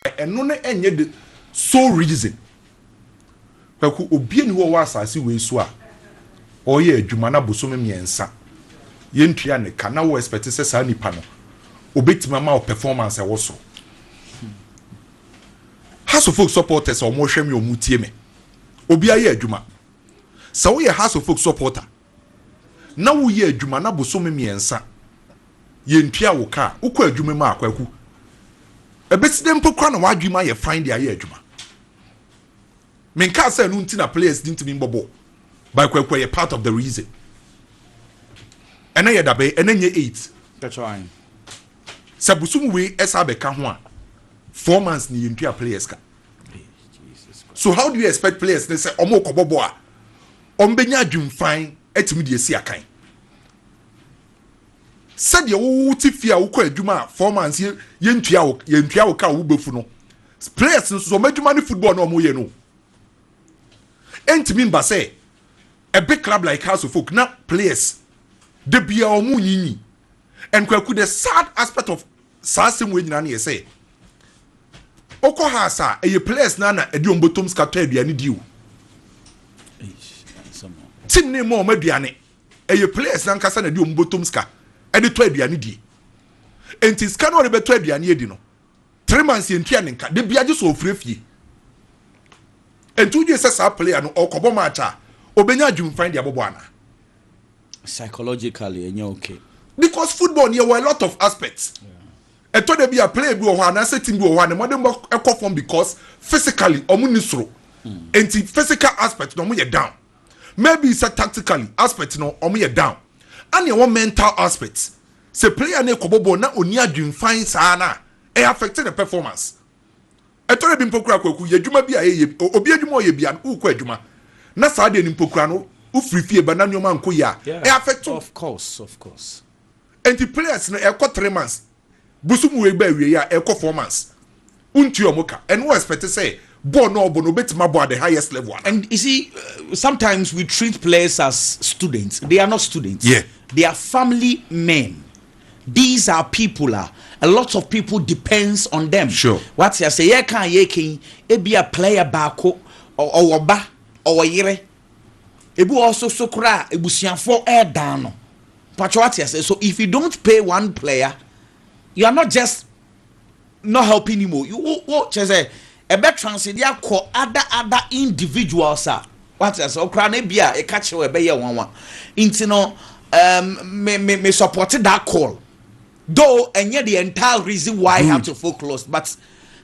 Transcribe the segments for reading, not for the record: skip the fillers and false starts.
and no enye the sole reason. Kwaku obi ni wo wa asase we so a oye adwuma na bosome miensa yentua ne kana wo expect se sa nipa no obetima ma performance e wo so House of Folk supporters o mo hwe me o mutie me obi aye adwuma sa wo ye House of Folk supporter na wo ye adwuma na bosome miensa yentua wo ka ukọ adwuma ma Kwaku ebeside mpokwa na wadwuma ye find the aye adwuma menka say no ntina players didn't mean bobo by Kwaku part of the reason ena ye dabe ena nye 8 that's right sabusum we esa be ka ho a 4 months ni yentua players ka so how do you expect players to say omo kobobo a ombenya adwumfan etimi de esi akan said ye wo tifia wo kwa adwuma 4 months yentua wo ka wo befu no players so madwuma ni football no omo ye no entimi mba say a big club like House of Folk now players de bia omo nyinyi and Kwaku the sad aspect of sasem we nyina na say oko hasa e players na edi ombotom ska to aduane di o tim ne mo aduane e players na nkasa na edi ombotom ska edi to aduane di enti ska no be to aduane edi no 3 months yentua ne nka de bia je so ofrefie entu je sa player no okobo match a obenya adwumfan de abobo ana psychologically enye okay because football there were a lot of aspects e to de bia play bi o ho ana team bi o ho ana modern e form because physically omunisro enti physical aspect no mo ye down maybe it's a tactically aspect no omo ye down and your mental aspect say player na ekobobo na oni adwumfan saa na e affect the performance e to de bi mpokura Kwaku ye dwuma bi a ye obi adwuma o ye bia u kwa adwuma na saa de ni mpokura no u free ba na nyoma nko ya e affect of course and the players no e 3 months busum we ba wie ya e 4 months unti omoka and we expect to say ball no betima ball at the highest level. And you see, sometimes we treat players as students. They are not students. Yeah. They are family men. These are people. A lot of people depends on them. Sure. What you say? You can be a player bako or ba or yere. Ebu also sokra ebusian for air down. But what you say? So if you don't pay one player, you are not just not helping him. You what you say? A better transition call other individuals. What is so crown a beer a catch a bear one. Intino me supported that call. Though and yet the entire reason why I have to focus, but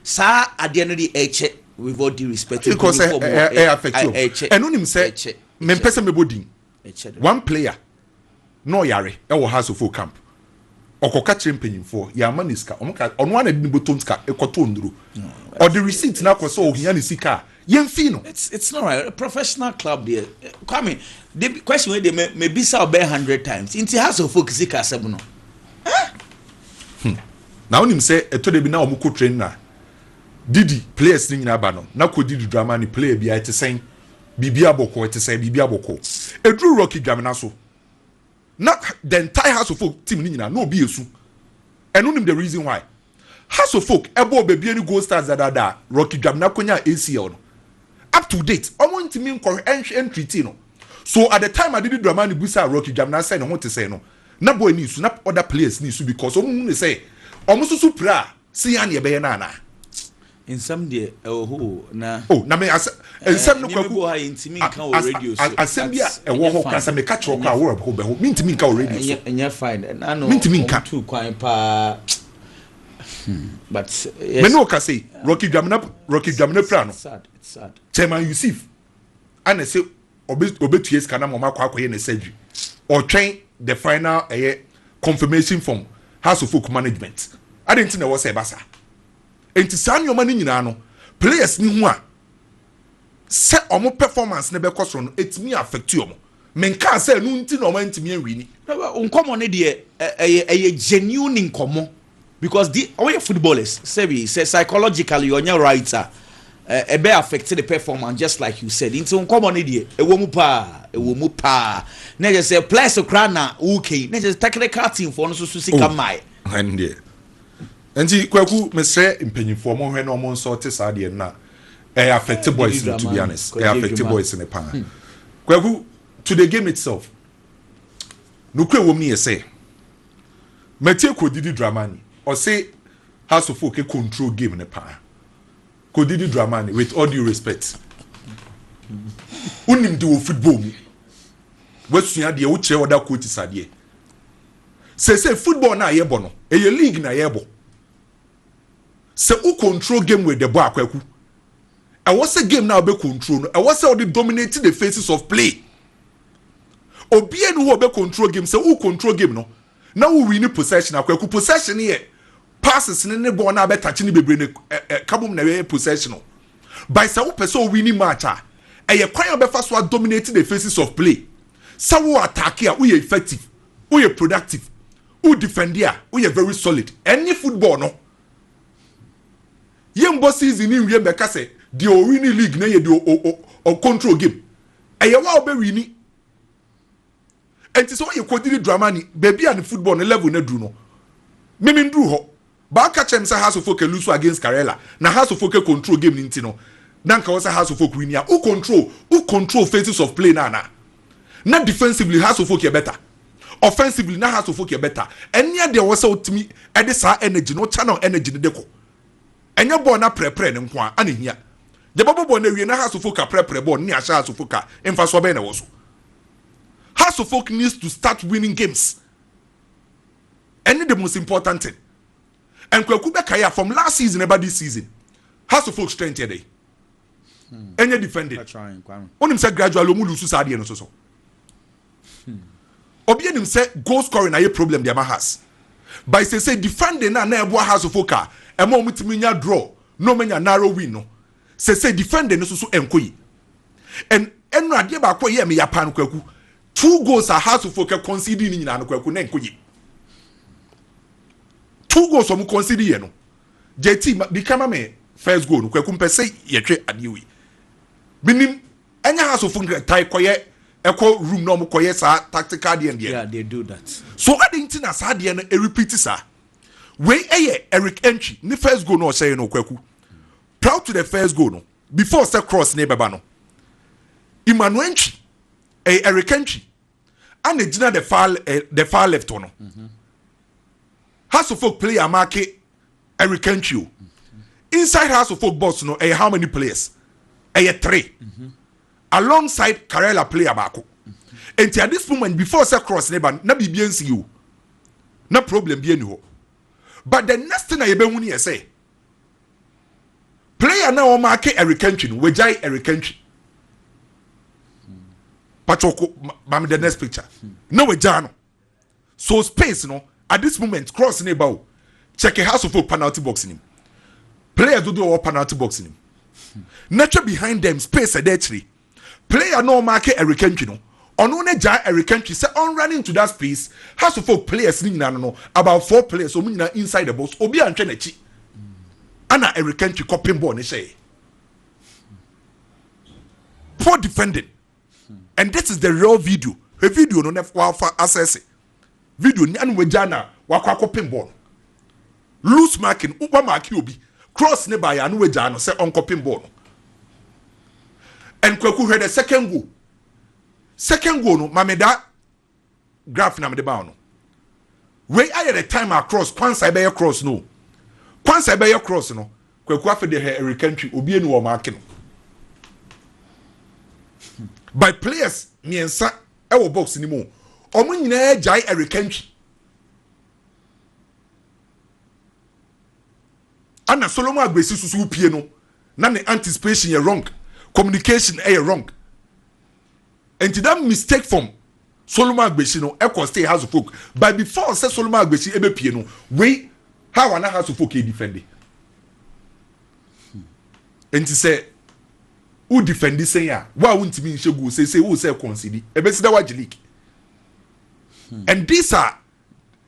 sir at the end of the H with all due respect because affect you. And on him say me person me body one player no yare e wo House of Folk camp. Okoka chempanyim for ya maniska on one edi botomska ekoto nduru or the receipt na kwaso ohia ni sika yemfi no it's not right. A professional club there come the question wey they may be say 100 times into House of Folk sika 7 no na onim say eto de bi na omuko train na Didi players ni nyina ba no na ko Didi Dramani player bi a etesen bibia boko etesen bibia boko edru Rocky Dramana so not the entire House of Folk team no be yesu and no the reason why House of Folk ebo baby any goal stars that Rocky Dramana konya ACL no up to date I want to mean entry team no so at the time I did Dramani busa Rocky Dramana say no what to say no na boy ni su na other players ni su because omo say omo so pra see an ye be na in some day na na me ensem no Kwaku ha intimi kan o radio so asem bia e wo ho kan se me catch rock a wo be ho me intimi kan o radio so enya fine na no intimi kan tu kwan pa but yes me no ka say Rocky Dramana pra no it's sad Chairman Yusuf and say obetues kana mo makwa akoye na surgery or train the final confirmation from House of Folk management I didn't know what say basa enti san yo mani nyina no players ni ho a se omo performance ne be kosoro no etimi affect yo mo menka say no nti no man ntimi anwi ni nkomo ne de genuine nkomo because the all footballers say psychologically you're right e be affect the performance just like you said into nkomo ne de e wo mu pa na just say players okra na okay na just technical team for no so sika mai and Nti kwaku mesre mpanyinfo mo hwe no mo nso te saa de na affect boys no, to be honest affect boys in the pan kwaku to the game itself no kwe wo me say Mathieu Didi Dramani or say House of Folk control game in the pan Didi Dramani with all due respect unim do football mu wasua de wo kire oda coach sade say football na yebo no e league na yebo se u control game with the ball kwaku I was a game now be control no I was all the dominating the phases of play obie no be control game se u control game no na we win possession akwaku possession here passes ne ball na be touch ni bebre ne kabum na we possession no by se u person win match a e kwan obefa so dominating the phases of play se wo attack a we effective we productive we defend here we very solid any football no yembo season ni wie beka se the winning league na ye the control game e ye wa obe wini enti so ye Didi Dramani baby and football no level na dru no mimi ndru ho ba ka chem say House of Folk lose against Karela na House of Folk control game ni nti no na nka wo say House of Folk win ya who control phases of play na defensively House of Folk ye better offensively na House of Folk ye better enya de wo say otimi e de sa energy no channel energy de ko enya ball na prepare ne nko a anehia de ball na wie na House of Folk prepare ball ni asha House of Folk emfa so be na wo so House of Folk needs to start winning games and the most important thing and kwaku be kaya from last season about this season House of Folk strength today enya defending onim say gradually omu lose sa de no so obi enim say goal scoring na ye problem the has by say defending na ebo House of Folk ema omutimi nya draw no menya narrow win no say defending so enkoyi and enu ade ba ko ye me yapan kwaku 2 goals are House of Folk conceding ni nyina no kwaku na enkoyi 2 goals omu concede ye no JT become me first goal no kwaku mpese ye twe adewi binim enya House of Folk tai koye eko room no koye sa tactical de and yeah they do that so adinti na sa de no e repeat sa we Eric Entry ni first goal no say no kwaku proud to the first goal no before say cross ne beba no Emmanuel Entry Eric Entry and the far left one House of Folk player market Eric Entry inside House of Folk box no how many players 3 alongside Karela player bako and at this moment before say cross neighbor na bibian you na problem bi any ho but the next thing I be hu ni say player na o market Eric Entry we jai Eric Entry Pachoko mam the next picture no we jano so space no at this moment cross neighbor check a House of Folk penalty box in him player do penalty box in him nature behind them space a actually player no market Eric Entry no ono na ja Eric Entry say on running to that space House of Folk players ni nyina no about 4 players so nyina inside the box obi antwe na chi ana Eric Entry copying ball ne say poor defending and this is the real video a video no wa fa access video ni anu wajana wa kwa copying ball loose marking uba mark obi cross ne ba ya anu wajana say on copying ball and kwaku heard the second goal no mameda graph na me de ba no we aye the time across kwansa be cross no kwansa be cross no kwaku afi de Eric Entry obi enu wo mark no by players miensa e wo box ni mu omo nyina jai Eric Entry ana Solomon Agbesi susu pie no na ne anticipation ye wrong communication wrong and that mistake from Solomon Agbesi no e cost House of Folk but before say Solomon Agbesi ebe pie no we how ana House of Folk e defend and say who defend this ya wa wuntimi nhye go say who say concede ebe sida wa league and these are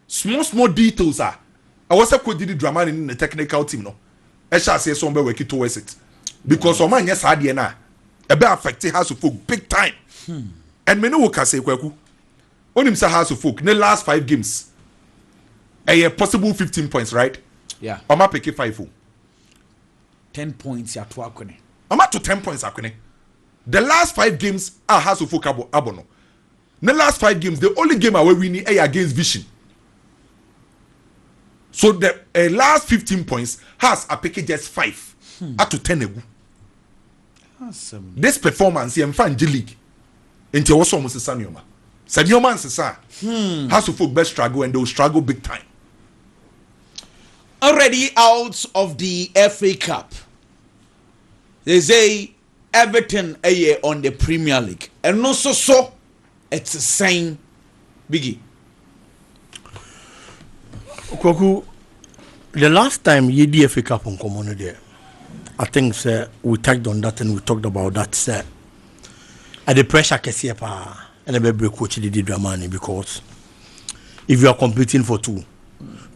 small details I was a Didi Dramani in the technical team no e sha say some be work towards it because o man yes ade na e be affect House of Folk big time and me no can say kwaku onim say House of Folk in the last 5 games a possible 15 points right Yeah. Oma pick 5. 10 points ya to akone. Oma to 10 points akone. The last 5 games are has of abono. The last 5 games, the only game away winning against Vision. So the last 15 points has a pick just 5 up to 10 egu. Awesome. This performance in fan league into also almost a sanioma. Sanioma and has to folk best struggle and they will struggle big time. Already out of the FA Cup. They say Everton a year on the Premier League. And also so it's the same Biggie. Kwaku, the last time you did FA Cup on Common there, I think sir, we touched on that and we talked about that sir. At the pressure kesi pa and a baby coach Eii Didi Dramani, because if you are competing for 2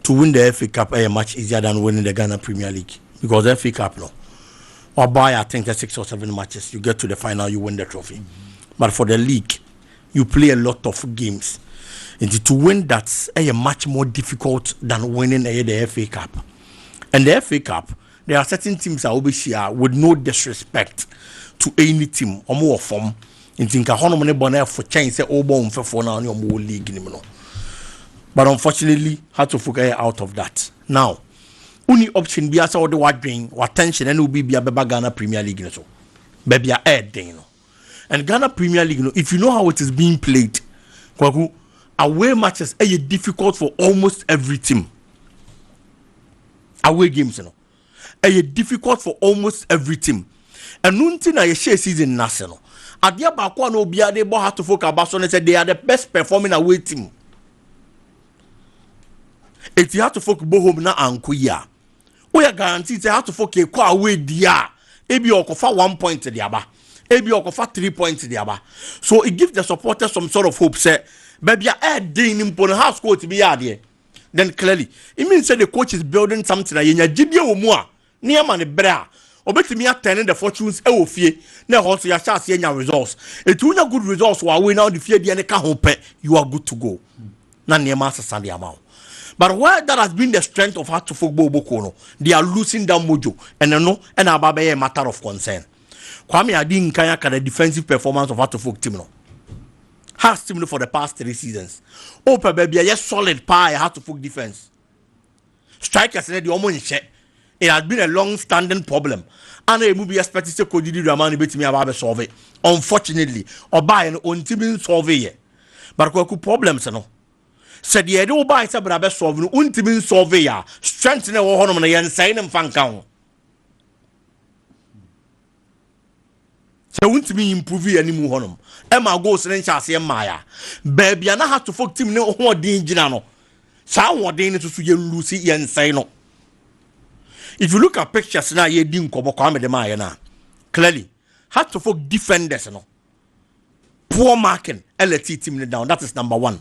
to win the FA Cup a much easier than winning the Ghana Premier League, because the FA Cup no or by I think the 6 or 7 matches you get to the final, you win the trophy. But for the league you play a lot of games, and to win that's a much more difficult than winning the FA Cup. And the FA Cup, there are certain teams that will be here with no disrespect to any team or more form. In think a honor money bonnet for change say oh for now your more league in no. But unfortunately, had to figure out of that. Now, only option be as all the what doing, what tension and will be a Ghana Premier League so. Baby a air you know. And Ghana Premier League, you know, if you know how it is being played, Kwaku, away matches are difficult for almost every team. Away games, you know, are difficult for almost every team. And nothing I share season national. Adia Bakwa no be able to have to focus about so said they are the best performing away team. If you have to focus home na ankuya, we are guaranteed to have to focus away dia. Ebi okofa 1 point to the aba. Ebi okofa 3 points to the aba. So it gives the supporters some sort of hope. Say, baby, I did in the house coach to be there. Then clearly, it means that the coach is building something. Yenya jibia omua near man bra. Obetimi attending the fortunes e wo fie na also ya chance yenya results. Etunya good results wa we now the fie de ne ka hope you are good to go. Na niema asasa de amount. But where that has been the strength of Hearts of Football Boko, no, they are losing that mojo. And no, and about a matter of concern. Kwame Adin Kaya the defensive performance of Hearts of Folk team. No. Hearts team for the past 3 seasons. Opa baby, yes, solid pie Hearts of Folk defense. Strikers said the almost check. It has been a long-standing problem. And it will be expected to Eii Didi Dramani bet me about solve it. Unfortunately, or by an own team solve it. But what problems no. Said ye do buy some brother solve no ultimate surveyor strengthen our home and sign and fan count. So won't me improve any more honum. Emma goes and shall Maya. Baby, I have to folk team no more danger no. Some what they need to see Lucy and say no. If you look at pictures now, ye didn't come up the Maya now. Clearly, had to folk defenders no. Poor marking, LT team down. That is number 1.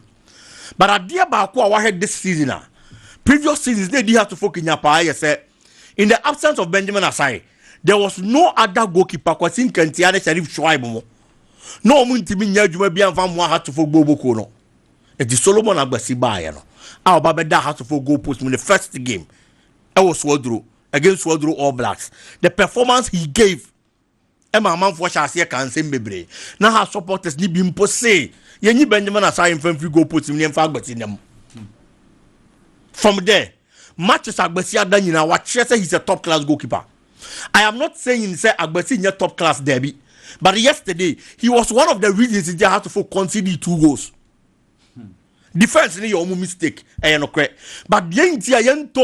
But I dear Bakwa I had this season. Previous seasons they did have to focus in your pie. In the absence of Benjamin Asai, there was no other goalkeeper because in Kentiana Sharif Schwaibo. No Muntimi Yajumabian Van had to for Bobo Kono. It is Solomon Agbasi Bayano. Our Babada had to for goal post in the first game. I was Swadro against Swadro All Blacks. The performance he gave. Emma man for Shasia can say Bebre. Now her supporters need been posse. Yenny Benjamin Asai from free goal post in the fagbet in them. From there, matches Agbesia done in our chest, he's a top class goalkeeper. I am not saying say Agbesi in a top class derby, but yesterday he was one of the reasons they had to concede 2 goals. Defense is your mistake, no correct. But the ain't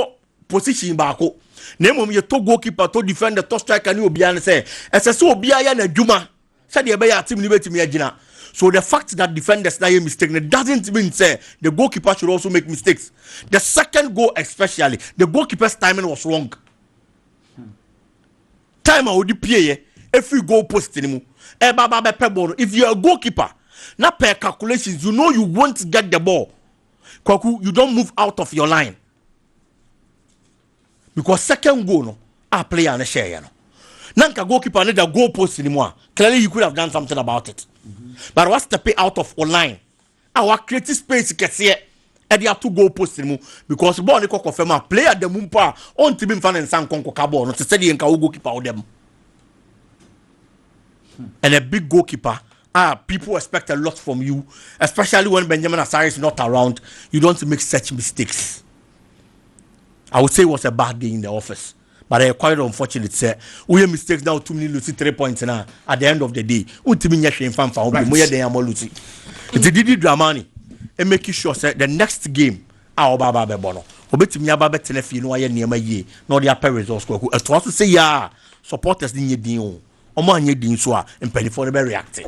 position bako. Name you to goalkeeper to defend the top striker ni obi an say. Ese so obi aya na dwuma. Said the be team ni betimi agina. So the fact that defenders na make mistake doesn't mean say the goalkeeper should also make mistakes. The second goal especially, the goalkeeper's timing was wrong. Time I would play if you go post anymore. If you're a goalkeeper, now per calculations, you know you won't get the ball. Kwaku, you don't move out of your line. Because second goal, no, I play on a share. Nanka goalkeeper need a goal post anymore. Clearly, you could have done something about it. But what's the pay out of online? Our creative space gets here. Edi have to go post mu because ball ni koko fema player dem mpa on tibi mfa ne nsan konko ka ball no te say nka goalkeeper wo dem. And a big goalkeeper, people expect a lot from you, especially when Benjamin Asare is not around. You don't make such mistakes. I would say it was a bad day in the office, but I quite unfortunate. Say we have mistakes now. 2 minutes losing 3 points now. At the end of the day, we team in Yashin fan for we more than losing. It's a Didi Dramani and making sure say the next game our baba be bono. Obetimi aba betene fi no aye niam ye. No the appeal results go. To also say yeah, supporters ni din o. Omo anye din so a mpanifo no be react.